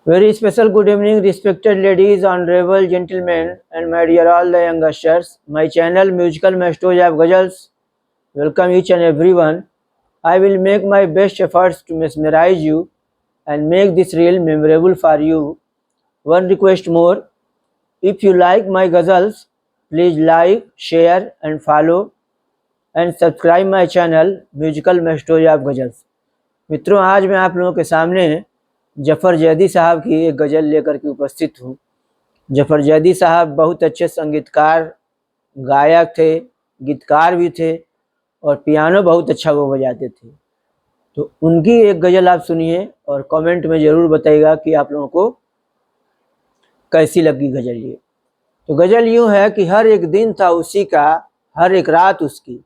Very special good evening, respected ladies, honorable gentlemen, and my dear all the youngsters. My channel Musical Masters of Ghazals welcome each and everyone. I will make my best efforts to mesmerize you and make this reel memorable for you. One request more: if you like my ghazals, please like, share, and follow, and subscribe my channel Musical Masters of Ghazals. मित्रों, आज मैं आप लोगों के सामने जफ़र जैदी साहब की एक गज़ल लेकर के उपस्थित हूँ। जफ़र जैदी साहब बहुत अच्छे संगीतकार, गायक थे, गीतकार भी थे और पियानो बहुत अच्छा वो बजाते थे। तो उनकी एक गज़ल आप सुनिए और कमेंट में ज़रूर बताइएगा कि आप लोगों को कैसी लगी गज़ल ये। तो गज़ल यूँ है कि हर एक दिन था उसी का, हर एक रात उसकी।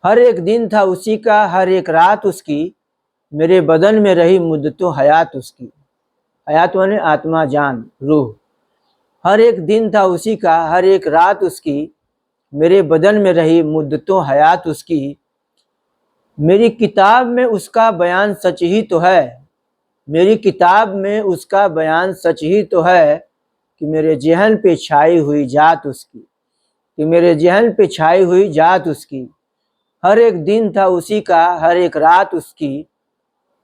हर एक दिन था उसी का, हर एक रात उसकी। मेरे बदन में रही मुद्दतों हयात उसकी। हयात माने आत्मा, जान, रूह। हर एक दिन था उसी का, हर एक रात उसकी। मेरे बदन में रही मुद्दतों हयात उसकी। मेरी किताब में उसका बयान सच ही तो है। मेरी किताब में उसका बयान सच ही तो है कि मेरे ज़हन पे छाई हुई जात उसकी। कि मेरे ज़हन पे छाई हुई जात उसकी। हर एक दिन था उसी का, हर एक रात उसकी।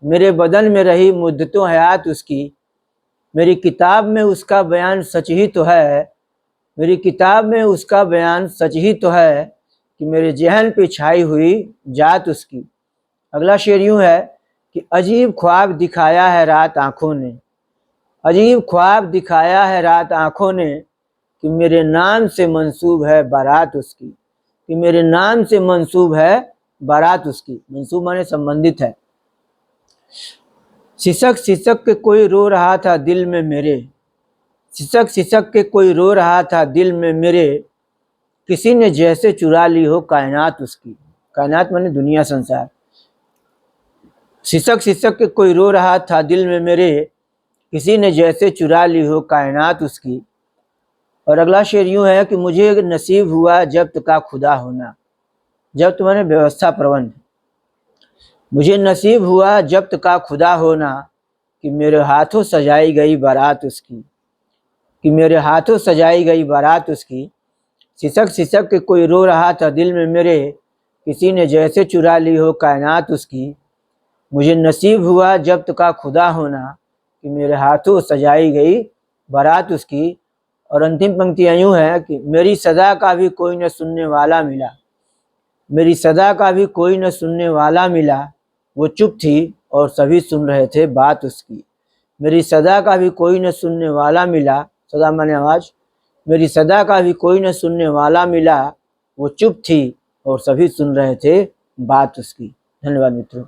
मेरे बदन में रही मुद्दतों हयात उसकी। मेरी किताब में उसका बयान सच ही तो है। मेरी किताब में उसका बयान सच ही तो है कि मेरे ज़हन पे छाई हुई जात उसकी। अगला शेर यूँ है कि अजीब ख्वाब दिखाया है रात आँखों ने। अजीब ख्वाब दिखाया है रात आँखों ने कि मेरे नाम से मंसूब है बारात उसकी। कि मेरे नाम से मंसूब है बारात उसकी। मंसूब माने संबंधित है। सिसक सिसक के कोई रो रहा था दिल में मेरे। सिसक सिसक के कोई रो रहा था दिल में मेरे। किसी ने जैसे चुरा ली हो कायनात उसकी। कायनात माने दुनिया, संसार। सिसक सिसक के कोई रो रहा था दिल में मेरे। किसी ने जैसे चुरा ली हो कायनात उसकी। और अगला शेर यूँ है कि मुझे नसीब हुआ जब्त का खुदा होना। जब्त माने व्यवस्था, प्रबंध। मुझे नसीब हुआ जब्त का खुदा होना कि मेरे हाथों सजाई गई बारात उसकी। कि मेरे हाथों सजाई गई बारात उसकी। सिसक सिसक के कोई रो रहा था दिल में मेरे। किसी ने जैसे चुरा ली हो कायनात उसकी। मुझे नसीब हुआ जब्त का खुदा होना कि मेरे हाथों सजाई गई बारात उसकी। और अंतिम पंक्तियाँ यूँ है कि मेरी सदा का भी कोई न सुनने वाला मिला। मेरी सदा का भी कोई न सुनने वाला मिला। वो चुप थी और सभी सुन रहे थे बात उसकी। मेरी सदा का भी कोई न सुनने वाला मिला। सदा माने आवाज़। मेरी सदा का भी कोई न सुनने वाला मिला। वो चुप थी और सभी सुन रहे थे बात उसकी। धन्यवाद मित्रों।